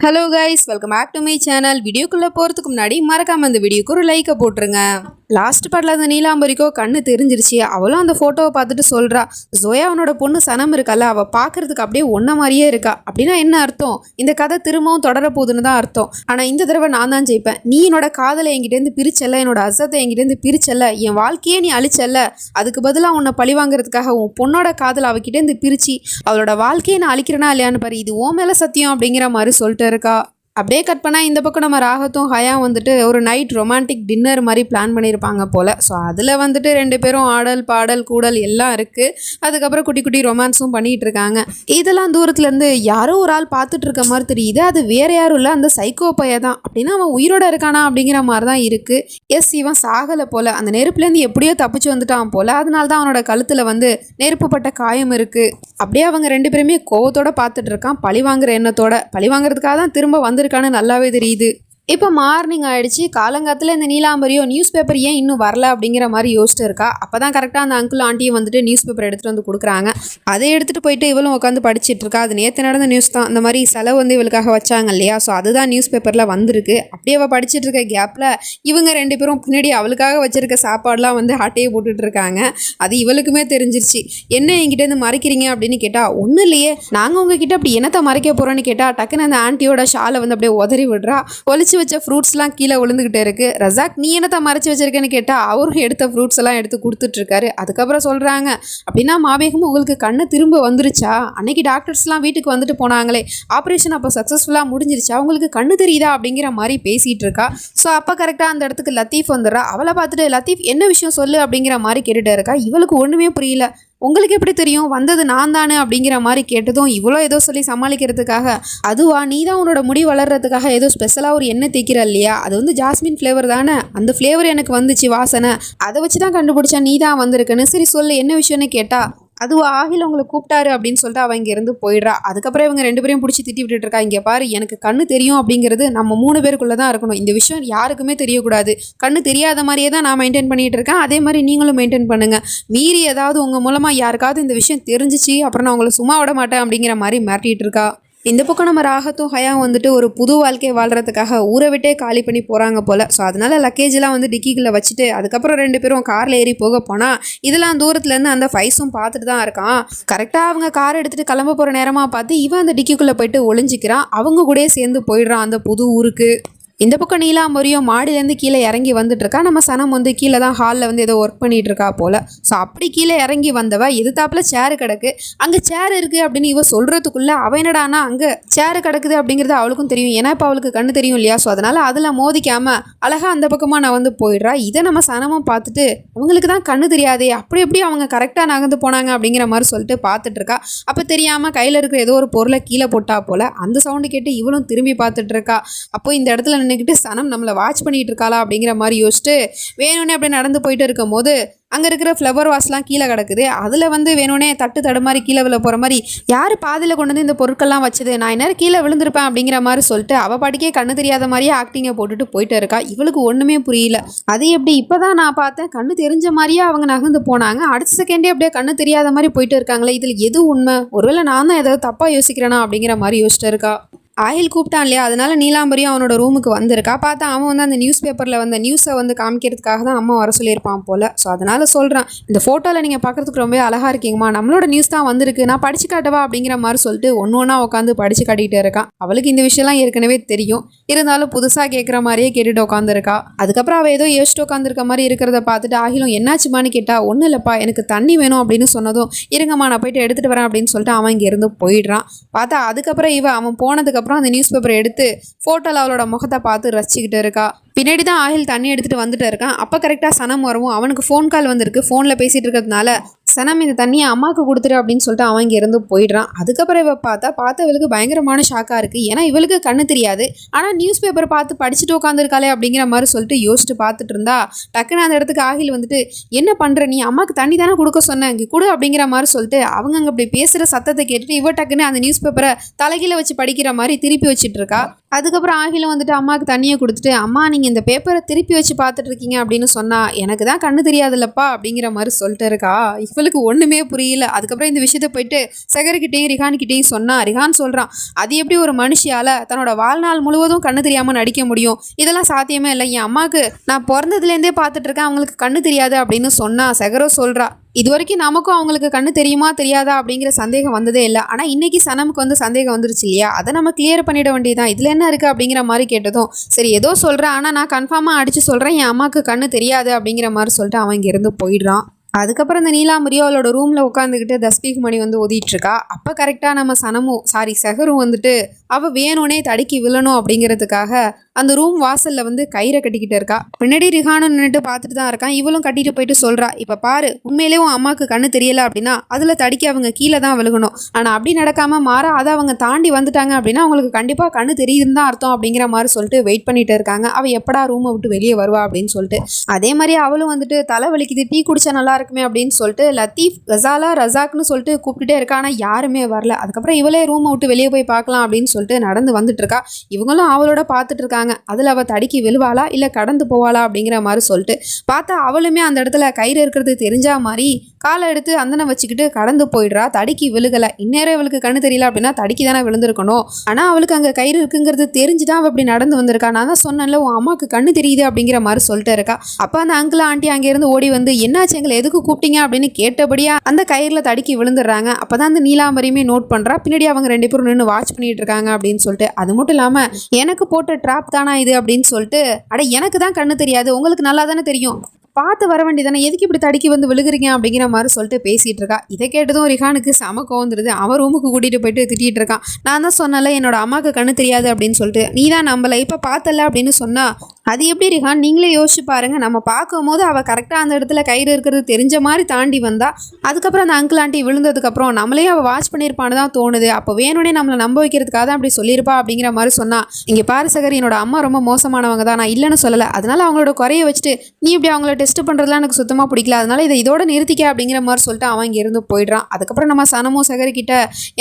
Hello guys, welcome back to my channel. வீடியோக்குள்ளே போகிறதுக்கு முன்னாடி மறக்காமல் அந்த வீடியோக்கு ஒரு லைக்கை போட்டுருங்க. லாஸ்ட் பாட்டில் அந்த நீலாம்பரிக்கோ கண்ணு தெரிஞ்சிருச்சு. அவளும் அந்த ஃபோட்டோவை பார்த்துட்டு சொல்கிறா, ஜோயா அவனோட பொண்ணு சனம் இருக்கல்ல, அவள் பார்க்கறதுக்கு அப்படியே ஒன்றை மாதிரியே இருக்கா. அப்படின்னா என்ன அர்த்தம்? இந்த கதை திரும்பவும் தொடர போகுதுன்னு தான் அர்த்தம். ஆனால் இந்த தடவை நான் தான் ஜெயிப்பேன். நீ என்னோட காதலை என்கிட்டேருந்து பிரிச்சல்ல, என்னோட அசத்தை என்கிட்டேருந்து பிரிச்சல்ல, என் வாழ்க்கையே நீ அழிச்சல்ல, அதுக்கு பதிலாக உன்னை பழி வாங்குறதுக்காக உன் பொண்ணோட காதலை அவகிட்டேருந்து பிரித்து அவளோட வாழ்க்கையை நான் அழிக்கிறேனா இல்லையான்னு பாரு, இது ஓ மேலே சத்தியம் அப்படிங்கிற மாதிரி சொல்லிட்டு இருக்கா. அப்படியே கட் பண்ணால் இந்த பக்கம் நம்ம ராகத்தும் ஹயா வந்துட்டு ஒரு நைட் ரொமான்டிக் டின்னர் மாதிரி பிளான் பண்ணியிருப்பாங்க போல். ஸோ அதில் வந்துட்டு ரெண்டு பேரும் ஆடல் பாடல் கூடல் எல்லாம் இருக்குது. அதுக்கப்புறம் குட்டி குட்டி ரொமான்ஸும் பண்ணிகிட்டு இருக்காங்க. இதெல்லாம் தூரத்துலேருந்து யாரோ ஒரு ஆள் பார்த்துட்டு இருக்க மாதிரி தெரியுது. அது வேறு யாரும் இல்லை, அந்த சைக்கோ பைய தான். அப்படின்னா அவன் உயிரோட இருக்கானா அப்படிங்கிற மாதிரி தான் இருக்குது. எஸ், இவன் சாகலை போல், அந்த நெருப்புலேருந்து எப்படியோ தப்பிச்சு வந்துட்டான் போல். அதனால தான் அவனோட கழுத்தில் வந்து நெருப்பு பட்ட காயம் இருக்குது. அப்படியே அவங்க ரெண்டு பேருமே கோவத்தோட பார்த்துட்டு இருக்கான், பழி வாங்குற எண்ணத்தோட. பழி வாங்குறதுக்காக தான் திரும்ப வந்திருக்கான்னு நல்லாவே தெரியுது. இப்போ மார்னிங் ஆகிடுச்சு. காலங்காத்தில் இந்த நீலாம்பரியோ நியூஸ் பேப்பர் ஏன் இன்னும் வரல அப்படிங்கிற மாதிரி யோசிச்சுட்டு இருக்கா. அப்போ தான் கரெக்டாக அந்த அங்கிள் ஆண்டியும் வந்துட்டு நியூஸ் பேப்பர் எடுத்துகிட்டு வந்து கொடுக்குறாங்க. அதை எடுத்துகிட்டு போயிட்டு இவளும் உட்காந்து படிச்சுட்டு இருக்கா. அது நேற்று நடந்த நியூஸ் தான். இந்த மாதிரி செலவு வந்து இவளுக்காக வச்சாங்க இல்லையா, ஸோ அதுதான் நியூஸ் பேப்பரில் வந்திருக்கு. அப்படியே அவள் படிச்சுட்டு இருக்க கேப்பில் இவங்க ரெண்டு பேரும் பின்னாடி அவளுக்காக வச்சிருக்க சாப்பாடுலாம் வந்து ஆட்டையை போட்டுட்டு இருக்காங்க. அது இவளுக்குமே தெரிஞ்சிருச்சு. என்ன என்கிட்டேருந்து மறைக்கிறீங்க அப்படின்னு கேட்டால், ஒன்றும் இல்லையே, நாங்கள் உங்ககிட்ட அப்படி என்னத்தை மறைக்க போகிறோன்னு கேட்டால் டக்குன்னு அந்த ஆண்டியோட ஷாலை வந்து அப்படியே உதறி விடுறா. ஒழிச்சு வச்ச ஃப்ரூட்ஸ்லாம் கீழே விழுந்துகிட்டே இருக்கு. ரசாக், நீ என்னத்தை மறைச்சு வச்சிருக்கேன்னு கேட்டால் அவரும் எடுத்த ஃப்ரூட்ஸ் எல்லாம் எடுத்து கொடுத்துட்டு இருக்காரு. அதுக்கப்புறம் சொல்றாங்க, அப்படின்னா மாபேகம் உங்களுக்கு கண்ணு திரும்ப வந்துருச்சா? அன்னைக்கு டாக்டர்ஸ்லாம் வீட்டுக்கு வந்துட்டு போனாங்களே, ஆப்ரேஷன் அப்போ சக்ஸஸ்ஃபுல்லாக முடிஞ்சிருச்சா? அவங்களுக்கு கண்ணு தெரியுதா அப்படிங்கிற மாதிரி பேசிட்டு இருக்கா. ஸோ அப்போ கரெக்டாக அந்த இடத்துக்கு லத்தீஃப் வந்துடுறா. அவளை பார்த்துட்டு, லத்தீஃப் என்ன விஷயம் சொல்லு அப்படிங்கிற மாதிரி கேட்டுட்டு இருக்கா. இவளுக்கு ஒன்றுமே புரியல. உங்களுக்கு எப்படி தெரியும், வந்தது நான் தானே அப்படிங்கிற மாதிரி கேட்டதும் இவ்வளோ ஏதோ சொல்லி சமாளிக்கிறதுக்காக, அதுவா, நீ தான் உன்னோட முடி வளர்கிறதுக்காக ஏதோ ஸ்பெஷலாக ஒரு எண்ணெய் தேய்க்கிற இல்லையா, அது வந்து ஜாஸ்மின் ஃப்ளேவர் தானே, அந்த ஃப்ளேவர் எனக்கு வந்துச்சு வாசனை, அதை வச்சு தான் கண்டுபிடிச்சா நீ தான் வந்திருக்குன்னு. சரி சொல்லு என்ன விஷயம்னு கேட்டா, அதுவும் ஆகில் உங்களை கூப்பிட்டாரு அப்படின்னு சொல்லிட்டு அவன் இங்கேருந்து போயிடுறா. அதுக்கப்புறம் இவங்க ரெண்டு பேரையும் பிடிச்சி திட்டி விட்டுட்டு இருக்கா. இங்கே பாரு, எனக்கு கண்ணு தெரியும் அப்படிங்கிறது நம்ம 3 பேருக்குள்ளே தான் இருக்கணும். இந்த விஷயம் யாருக்குமே தெரியக்கூடாது. கண்ணு தெரியாத மாதிரியே தான் நான் மெயின்டைன் பண்ணிட்டு இருக்கேன். அதே மாதிரி நீங்களும் மெயின்டைன் பண்ணுங்க. மீறி ஏதாவது உங்கள் மூலமாக யாருக்காவது இந்த விஷயம் தெரிஞ்சிச்சு அப்புறம் நான் உங்களை சும்மா விட மாட்டேன் அப்படிங்கிற மாதிரி மிரட்டிட்டு இருக்கா. இந்த பக்கம் நம்ம ராகத்தும் ஹயாவும் வந்துட்டு ஒரு புது வாழ்க்கையை வாழ்கிறதுக்காக ஊரை விட்டே காலி பண்ணி போகிறாங்க போல். ஸோ அதனால லக்கேஜெலாம் வந்து டிக்கிக்குள்ளே வச்சுட்டு அதுக்கப்புறம் ரெண்டு பேரும் காரில் ஏறி போக போனால் இதெல்லாம் தூரத்துலேருந்து அந்த ஃபைஸும் பார்த்துட்டு தான் இருக்கான். கரெக்டாக அவங்க கார் எடுத்துகிட்டு கிளம்ப போகிற நேரமாக பார்த்து இவன் அந்த டிக்கிக்குள்ளே போயிட்டு ஒளிஞ்சிக்கிறான். அவங்க கூடயே சேர்ந்து போயிடுறான் அந்த புது ஊருக்கு. இந்த பக்கம் நீலாம்பரியும் மாடிலேருந்து கீழே இறங்கி வந்துட்டு இருக்கா. நம்ம சனம் வந்து கீழே தான் ஹாலில் வந்து ஏதோ ஒர்க் பண்ணிட்டு இருக்கா போல். ஸோ அப்படி கீழே இறங்கி வந்தவ எதிர்த்தாப்புல சேரு கிடக்கு, அங்கே சேர் இருக்குது அப்படின்னு இவ சொல்கிறதுக்குள்ளே அவ என்னடானா அங்கே சேரு கிடக்குது அப்படிங்கிறது அவளுக்கும் தெரியும். ஏன்னா இப்போ அவளுக்கு கண்ணு தெரியும் இல்லையா, ஸோ அதனால் அதில் மோதிக்காமல் அழகாக அந்த பக்கமாக நான் வந்து போயிடுறா. இதை நம்ம சனமும் பார்த்துட்டு, அவங்களுக்கு தான் கண்ணு தெரியாதே, அப்படி எப்படி அவங்க கரெக்டாக நகர்ந்து போனாங்க அப்படிங்கிற மாதிரி சொல்லிட்டு பார்த்துட்டு இருக்கா. அப்போ தெரியாமல் கையில் இருக்கிற ஏதோ ஒரு பொருளை கீழே போட்டா போல். அந்த சவுண்டு கேட்டு இவளும் திரும்பி பார்த்துட்டு இருக்கா. அப்போ இந்த இடத்துல நின்றுக்கிட்டு சனம் நம்மளை வாட்ச் பண்ணிட்டு இருக்காளா அப்படிங்கிற மாதிரி யோசிச்சுட்டு வேணும்னே அப்படியே நடந்து போயிட்டு இருக்கும் போது அங்கே இருக்கிற ஃப்ளவர் வாஷ்லாம் கீழே கிடக்குது. அதில் வந்து வேணும்னே தடு மாதிரி கீழே விழ போகிற மாதிரி, யார் பாதியில் கொண்டு வந்து இந்த பொருட்கள்லாம் வச்சது, நான் நேரம் கீழே விழுந்திருப்பேன் அப்படிங்கிற மாதிரி சொல்லிட்டு அவள் பாட்டிக்கே கண்ணு தெரியாத மாதிரியே ஆக்டிங்கை போட்டுட்டு போயிட்டு இருக்கா. இவளுக்கு ஒன்றுமே புரியல. அது எப்படி இப்போ தான் நான் பார்த்தேன், கண்ணு தெரிஞ்ச மாதிரியே அவங்க நகர்ந்து போனாங்க, அடுத்த செகண்டே அப்படியே கண்ணு தெரியாத மாதிரி போயிட்டு இருக்காங்களே, இதில் எது உண்மை, ஒருவேளை நான் தான் ஏதாவது தப்பாக யோசிக்கிறேனா அப்படிங்கிற மாதிரி யோசிச்சுட்டு இருக்கா. ஆயில் கூப்பிட்டான் இல்லையா, அதனால நீலாம்பரியும் அவனோட ரூமுக்கு வந்திருக்கா. பார்த்தா அவன் வந்து அந்த நியூஸ் பேப்பரில் வந்த நியூஸை வந்து காமிக்கிறதுக்காக தான் அம்மா வர சொல்லியிருப்பான் போல். ஸோ அதனால் சொல்கிறான், இந்த ஃபோட்டோவில் நீங்கள் பார்க்குறதுக்கு ரொம்ப அழகாக இருக்கீங்கம்மா, நம்மளோட நியூஸ் தான் வந்திருக்கு, நான் படித்து காட்டவா அப்படிங்கிற மாதிரி சொல்லிட்டு ஒன்று ஒன்றா உட்காந்து படித்து காட்டிகிட்டே இருக்கான். அவளுக்கு இந்த விஷயம்லாம் ஏற்கனவே தெரியும், இருந்தாலும் புதுசாக கேட்குற மாதிரியே கேட்டுட்டு உட்காந்துருக்கா. அதுக்கப்புறம் அவள் ஏதோ யோசிச்சுட்டு உட்காந்துருக்க மாதிரி இருக்கிறத பார்த்துட்டு ஆகிலும் என்னாச்சுமான்னு கேட்டால், ஒன்றும் இல்லைப்பா, எனக்கு தண்ணி வேணும் அப்படின்னு சொன்னதும், இருங்கம்மா நான் போயிட்டு எடுத்துகிட்டு வரேன் அப்படின்னு சொல்லிட்டு அவன் இங்கேருந்து போயிடுறான். பார்த்தா அதுக்கப்புறம் அவன் போனதுக்கப்புறம் அந்த நியூஸ் பேப்பரை எடுத்து ஃபோட்டோவில் அவளோட முகத்தை பார்த்து ரசிச்சுக்கிட்டு இருக்கா. பின்னாடி தான் ஆயில் தண்ணி எடுத்துகிட்டு வந்துட்டு இருக்கான். அப்போ கரெக்டாக சனம் வரவும் அவனுக்கு ஃபோன் கால் வந்திருக்கு. ஃபோனில் பேசிகிட்டு இருக்கிறதுனால, சனம் இந்த தண்ணியை அம்மாவுக்கு கொடுத்துரு அப்படின்னு சொல்லிட்டு அவன் இங்கே இருந்து போயிடுறான். அதுக்கப்புறம் இவ பார்த்தவளுக்கு பயங்கரமான ஷாக்காக இருக்குது. ஏன்னா இவளுக்கு கண்ணு தெரியாது, ஆனால் நியூஸ் பேப்பர் பார்த்து படிச்சுட்டு உட்காந்துருக்காளே அப்படிங்கிற மாதிரி சொல்லிட்டு யோசிச்சுட்டு பார்த்துட்டு இருந்தா டக்குன்னு அந்த இடத்துக்கு ஆகில் வந்துட்டு, என்ன பண்ணுற நீ, அம்மாவுக்கு தண்ணி தானே கொடுக்க சொன்னேன், இங்கே கொடு அப்படிங்கிற மாதிரி சொல்லிட்டு அவங்க அங்கே அப்படி பேசுகிற சத்தத்தை கேட்டுட்டு இவ டக்குன்னு அந்த நியூஸ் பேப்பரை தலைகீழ வச்சு படிக்கிற மாதிரி திருப்பி வச்சுட்டு இருக்கா. அதுக்கப்புறம் ஆகிலும் வந்துட்டு அம்மாவுக்கு தண்ணியை கொடுத்துட்டு, அம்மா நீங்கள் இந்த பேப்பரை திருப்பி வச்சு பார்த்துட்டு இருக்கீங்க அப்படின்னு சொன்னா, எனக்கு தான் கண்ணு தெரியாதுல்லப்பா அப்படிங்கிற மாதிரி சொல்லிட்டு இருக்கா. இவளுக்கு ஒண்ணுமே புரியல. அதுக்கப்புறம் இந்த விஷயத்த போயிட்டு சகர்கிட்டையும் ரிஹான் கிட்டையும் சொன்னா. ரிஹான் சொல்றான், அது எப்படி ஒரு மனுஷியால தன்னோட வாழ்நாள் முழுவதும் கண்ணு தெரியாம நடிக்க முடியும்? இதெல்லாம் சாத்தியமே இல்லை. என் அம்மாவுக்கு நான் பிறந்ததுலேருந்தே பார்த்துட்டு இருக்கேன், அவங்களுக்கு கண்ணு தெரியாது அப்படின்னு சொன்னா. சகரோ சொல்றா, இது வரைக்கும் நமக்கும் அவங்களுக்கு கண்ணு தெரியுமா தெரியாதா அப்படிங்கிற சந்தேகம் வந்ததே இல்லை. ஆனால் இன்னைக்கு சனமுக்கு வந்து சந்தேகம் வந்துருச்சு இல்லையா, அதை நம்ம கிளியர் பண்ணிட வேண்டியதான். இதில் என்ன இருக்குது அப்படிங்கிற மாதிரி கேட்டதும், சரி ஏதோ சொல்கிறேன், ஆனால் நான் கன்ஃபார்மாக அடித்து சொல்கிறேன், என் அம்மாவுக்கு கண்ணு தெரியாது அப்படிங்கிற மாதிரி சொல்லிட்டு அவன் இங்கேருந்து போயிடுறான். அதுக்கப்புறம் இந்த நீலாம்பரியும் அவளோட ரூமில் உட்காந்துக்கிட்டு தஸ்பீக் மணி வந்து ஓதிட்டு இருக்கா. அப்போ கரெக்டாக நம்ம சகரும் வந்துட்டு அவள் வேணும்னே தடுக்கி விழணும் அப்படிங்கிறதுக்காக அந்த ரூம் வாசலில் வந்து கயிறை கட்டிக்கிட்டு இருக்கா. பின்னாடி ரிஹானும் நின்றுட்டு பார்த்துட்டு தான் இருக்கான். இவளும் கட்டிட்டு போயிட்டு சொல்கிறா, இப்போ பாரு, உண்மையிலே உன் அம்மாவுக்கு கண்ணு தெரியல அப்படின்னா அதில் தடுக்கி அவங்க கீழே தான் விழுகணும். ஆனால் அப்படி நடக்காமல் மாற அதை அவங்க தாண்டி வந்துட்டாங்க அப்படின்னா அவங்களுக்கு கண்டிப்பாக கண்ணு தெரியுதுன்னு தான் அர்த்தம் அப்படிங்கிற மாதிரி சொல்லிட்டு வெயிட் பண்ணிட்டு இருக்காங்க. அவள் எப்படா ரூமை விட்டு வெளியே வருவா அப்படின்னு சொல்லிட்டு. அதே மாதிரி அவளும் வந்துட்டு தலை வலிக்குது, டீ குடிச்சா நல்லா இருக்குமே அப்படின்னு சொல்லிட்டு லத்தீஃப், கசாலா, ரசாக்னு சொல்லிட்டு கூப்பிட்டுட்டே இருக்கா. ஆனால் யாருமே வரல. அதுக்கப்புறம் இவளே ரூமை விட்டு வெளியே போய் பார்க்கலாம் அப்படின்னு சொல்லிட்டு நடந்து வந்துட்டு இருக்கா. இவங்களும் அவளோட பார்த்துட்டு இருக்காங்க. அதில் அவள் தடுக்கி விழுவாளா இல்லை கடந்து போவாளா அப்படிங்கிற மாதிரி சொல்லிட்டு பார்த்தா அவளுமே அந்த இடத்துல கயிறு இருக்கிறது தெரிஞ்சா மாதிரி காலை எடுத்து அந்தனை வச்சுக்கிட்டு கடந்து போயிடுறா. தடுக்கி விழுகலை. இந்நேரம் இவளுக்கு கண்ணு தெரியல அப்படின்னா தடுக்கி தானே விழுந்திருக்கணும். ஆனால் அவளுக்கு அங்கே கயிறு இருக்குங்கிறது தெரிஞ்சுதான் அவள் அப்படி நடந்து வந்திருக்கா. நான் தான் சொன்னேன்ல, உன் அம்மாவுக்கு கண்ணு தெரியுது அப்படிங்கிற மாதிரி சொல்லிட்டு இருக்கா. அப்போ அந்த அங்கிள் ஆண்டி அங்கேருந்து ஓடி வந்து, என்னாச்சு, எங்களை எதுக்கு கூப்பிட்டீங்க அப்படின்னு கேட்டபடியா அந்த கயிறில் தடுக்கி விழுந்துடுறாங்க. அப்போ தான் அந்த நீலாம்பரியுமே நோட் பண்ணுறா. பின்னாடி அவங்க 2 பேரும் நின்று வாட்ச் பண்ணிட்டு இருக்காங்க அப்படின்னு சொல்லிட்டு. அது மட்டும் இல்லாமல், எனக்கு போட்ட ட்ராப் தானா இது அப்படின்னு சொல்லிட்டு, அட எனக்கு தான் கண்ணு தெரியாது, உங்களுக்கு நல்லா தானே தெரியும், பார்த்து வர வேண்டியதானே, எதுக்கு இப்படி தடுக்கி வந்து விழுகுறீங்க அப்படிங்கிற மாதிரி சொல்லிட்டு பேசிகிட்டு இருக்கா. இதை கேட்டதும் ரிஹானுக்கு செம கோவந்துருது. அவன் ரூமுக்கு கூட்டிகிட்டு போயிட்டு திட்டிகிட்டு இருக்கான். நான் தான் சொன்னல என்னோட அம்மாவுக்கு கண்ணு தெரியாது அப்படின்னு சொல்லிட்டு, நீ தான் நம்பலை, இப்போ பார்த்தல அப்படின்னு சொன்னா, அது எப்படி ரிஹான், நீங்களே யோசிச்சு பாருங்க, நம்ம பார்க்கும்போது அவள் கரெக்டாக அந்த இடத்துல கயிறு இருக்கிறது தெரிஞ்ச மாதிரி தாண்டி வந்தா. அதுக்கப்புறம் அந்த அங்கிள் ஆண்டி விழுந்ததுக்கப்புறம் நம்மளே அவள் வாட்ச் பண்ணியிருப்பான்னு தான் தோணுது. அப்போ வேணும்னே நம்மளை நம்ப வைக்கிறதுக்காக தான் அப்படி சொல்லியிருப்பா அப்படிங்கிற மாதிரி சொன்னா. இங்கே பாரு சகர், என்னோட அம்மா ரொம்ப மோசமானவங்க தான், நான் இல்லைன்னு சொல்லலை. அதனால அவங்களோட குறைய வச்சுட்டு நீ இப்படி அவங்கள டெஸ்ட் பண்ணுறதுலாம் எனக்கு சுத்தமாக பிடிக்கல, அதனால இதை இதோட நிறுத்திக்க அப்படிங்கிற மாதிரி சொல்லிட்டு அவன் இங்கேருந்து போயிடுறான். அதுக்கப்புறம் நம்ம சனமும் சகர்கிட்ட,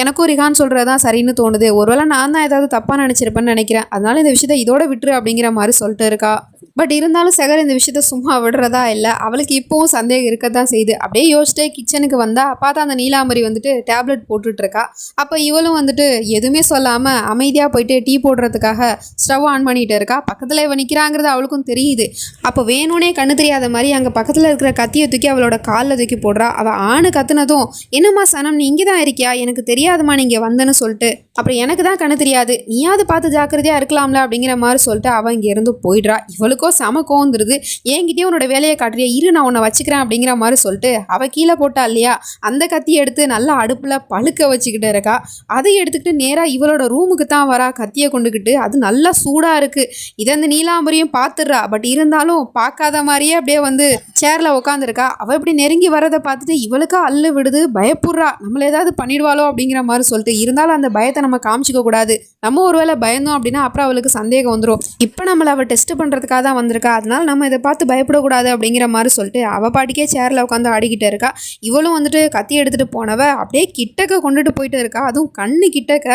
எனக்கும் ரிஹான் சொல்கிறது தான் சரின்னு தோணுது, ஒருவேளை நான் தான் ஏதாவது தப்பாக நினச்சிருப்பேன்னு நினைக்கிறேன், அதனால இந்த விஷயத்தை இதோட விட்டுரு அப்படிங்கிற மாதிரி சொல்லிட்டு இருக்கா. பட் இருந்தாலும் சகர் இந்த விஷயத்த சும்மா விடுறதா இல்லை. அவளுக்கு இப்போவும் சந்தேகம் இருக்க தான் செய்யுது. அப்படியே யோசிச்சிட்டே கிச்சனுக்கு வந்தா பார்த்தா அந்த நீலாம்பரி வந்துட்டு டேப்லெட் போட்டுட்டு இருக்கா. அப்போ இவளும் வந்துட்டு எதுவுமே சொல்லாமல் அமைதியாக போயிட்டு டீ போடுறதுக்காக ஸ்டவ் ஆன் பண்ணிட்டு இருக்கா. பக்கத்தில் இவ நிற்கிறாங்கிறது அவளுக்கும் தெரியுது. அப்போ வேணும்னே கண்ணு தெரியாத மாதிரி அங்கே பக்கத்தில் இருக்கிற கத்தியை தூக்கி அவளோட காலில் தூக்கி போடுறா. அவள் ஆணு கத்துனதும், என்னம்மா சனம், நீ இங்கே தான் இருக்கியா, எனக்கு தெரியாதுமா நீங்கள் வந்தேன்னு சொல்லிட்டு, அப்புறம் எனக்கு தான் கண்ணு தெரியாது, நீயாவது பார்த்து ஜாக்கிரதையாக இருக்கலாம்ல அப்படிங்கிற மாதிரி சொல்லிட்டு அவன் இங்கேருந்து போயிடுறா. இவளுக்கோ செம கோந்துருது. என்கிட்டயே உன்னோட வேலையை காட்டுறியா, இரு நான் உன்னை வச்சுக்கிறேன் அப்படிங்கிற மாதிரி சொல்லிட்டு அவள் கீழே போட்டா இல்லையா, அந்த கத்தியை எடுத்து நல்லா அடுப்பில் பழுக்க வச்சுக்கிட்டு இருக்கா. அதை எடுத்துக்கிட்டு நேராக இவளோட ரூமுக்கு தான் வரா கத்தியை கொண்டுக்கிட்டு. அது நல்லா சூடாக இருக்குது. இதை அந்த நீலாம்பரியும் பார்த்துடுறா. பட் இருந்தாலும் பார்க்காத மாதிரியே அப்படியே வந்து சேரில் உட்காந்துருக்கா. அவள் இப்படி நெருங்கி வரதை பார்த்துட்டு இவளுக்கா அல்லு விடுது, பயப்படுறா, நம்மள ஏதாவது பண்ணிடுவாளோ அப்படிங்கிற மாதிரி சொல்லிட்டு. இருந்தாலும் அந்த பயத்தை நம்ம காமிச்சிக்க கூடாது. நம்ம ஒருவேளை பயந்தோம் அப்படின்னா அப்புறம் அவளுக்கு சந்தேகம் வந்துடும். இப்போ நம்மளை அவள் டெஸ்ட் பண்ணுறதுக்காக தான் வந்திருக்கா, அதனால நம்ம இதை பார்த்து பயப்படக்கூடாது அப்படிங்கிற மாதிரி சொல்லிட்டு அவள் பாட்டிக்கே சேரில் உட்காந்து ஆடிக்கிட்டு இருக்கா. இவளும் வந்துட்டு கத்தி எடுத்துகிட்டு போனவ அப்படியே கிட்டக்க கொண்டுட்டு போயிட்டு இருக்கா. அதுவும் கண்ணு கிட்டக்க,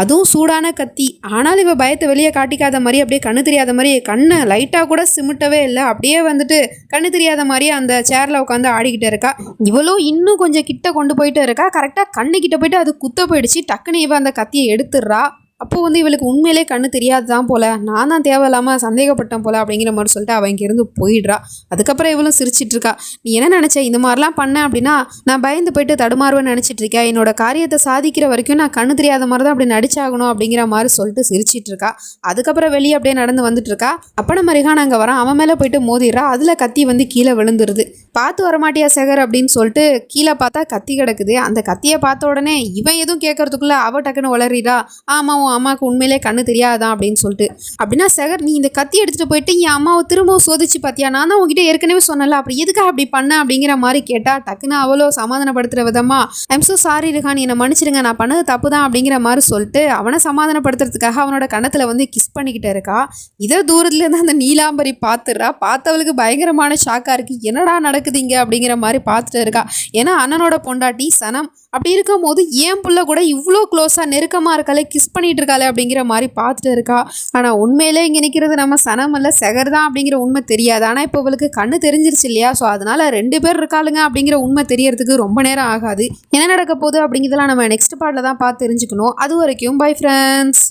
அதுவும் சூடான கத்தி. ஆனாலும் இவள் பயத்தை வெளியே காட்டிக்காத மாதிரி அப்படியே கண்ணு தெரியாத மாதிரி கண்ணை லைட்டாக கூட சிமிட்டவே இல்லை. அப்படியே வந்துட்டு கண்ணு தெரியாத மாதிரியே அந்த சேரில் உட்காந்து ஆடிக்கிட்டு இருக்கா. இவளும் இன்னும் கொஞ்சம் கிட்ட கொண்டு போயிட்டு இருக்கா. கரெக்டாக கண்ணு கிட்ட போயிட்டு அது குத்த போயிடுச்சு. டக்குன்னு இவ அந்த கத்தியை எடுத்துடுறா. அப்போது வந்து இவளுக்கு உண்மையிலே கண்ணு தெரியாது தான் போல், நான் தான் தேவையில்லாமல் சந்தேகப்பட்டேன் போல் அப்படிங்கிற மாதிரி சொல்லிட்டு அவள் இங்கேருந்து போயிடுறா. அதுக்கப்புறம் இவளும் சிரிச்சிட்டு இருக்கா. நீ என்ன நினச்ச, இந்த மாதிரிலாம் பண்ணேன் அப்படின்னா நான் பயந்து போயிட்டு தடுமாறுவேன்னு நினச்சிட்டு இருக்கேன், என்னோட காரியத்தை சாதிக்கிற வரைக்கும் நான் கண்ணு தெரியாத மாதிரி தான் அப்படி நடிச்சாகணும் அப்படிங்கிற மாதிரி சொல்லிட்டு சிரிச்சிட்டு இருக்கா. அதுக்கப்புறம் வெளியே அப்படியே நடந்து வந்துட்டு இருக்கா. அப்போ நம்ம ரிஹான் அங்கே வரான். அவன் மேலே போயிட்டு மோதிடுறா. அதில் கத்தி வந்து கீழே விழுந்துருது. பார்த்து வரமாட்டியா சேகர் அப்படின்னு சொல்லிட்டு கீழே பார்த்தா கத்தி கிடக்குது. அந்த கத்தியை பார்த்த உடனே இவன் எதுவும் கேட்கறதுக்குள்ளே அவ டக்குன்னு வளரிடா, ஆமாம் அம்மாவுக்கு உண்மையிலே கண்ணு தெரியாதான் அப்படின்னு சொல்லிட்டு. அப்படின்னா சேகர், நீ இந்த கத்தி எடுத்துகிட்டு போயிட்டு என் அம்மாவை திரும்பவும் சோதிச்சு பார்த்தியா, நான் தான் உங்ககிட்ட ஏற்கனவே சொன்னல, அப்படி எதுக்காக அப்படி பண்ண அப்படிங்கிற மாதிரி கேட்டா. டக்குன்னு அவ்வளோ சமாதானப்படுத்துகிற விதமா, ஐம் ஸோ சாரி ரிஹான், என்னை மன்னிச்சிடுங்க, நான் பண்ணது தப்பு தான் அப்படிங்கிற மாதிரி சொல்லிட்டு அவனை சமாதானப்படுத்துறதுக்காக அவனோட கண்ணத்தில் வந்து கிஸ் பண்ணிக்கிட்டு இருக்கா. இதை தூரத்துலேருந்து அந்த நீலாம்பரி பார்த்துடுறா. பார்த்தவளுக்கு பயங்கரமான ஷாக்காக இருக்குது. என்னடா நடக்குது நடக்குதுங்க அப்படிங்கிற மாதிரி பார்த்துட்டு இருக்கா. ஏன்னா அண்ணனோட பொண்டாட்டி சனம் அப்படி இருக்கும்போது ஏன் புள்ள கூட இவ்வளோ க்ளோஸாக நெருக்கமாக இருக்காளே, கிஸ் பண்ணிட்டு இருக்காளே அப்படிங்கிற மாதிரி பார்த்துட்டு இருக்கா. ஆனால் உண்மையிலே இங்கே நிற்கிறது நம்ம சனம் இல்லை செகர் தான் அப்படிங்கிற உண்மை தெரியாது. ஆனால் இப்போ இவளுக்கு கண்ணு தெரிஞ்சிருச்சு இல்லையா, ஸோ அதனால 2 பேர் இருக்காளுங்க அப்படிங்கிற உண்மை தெரியறதுக்கு ரொம்ப நேரம் ஆகாது. என்ன நடக்க போகுது அப்படிங்கிறதெல்லாம் நம்ம நெக்ஸ்ட் பார்ட்டில் தான் பார்த்து தெரிஞ்சுக்கணும். அது வரைக்கும் பை ஃப்ரெண்ட்ஸ்.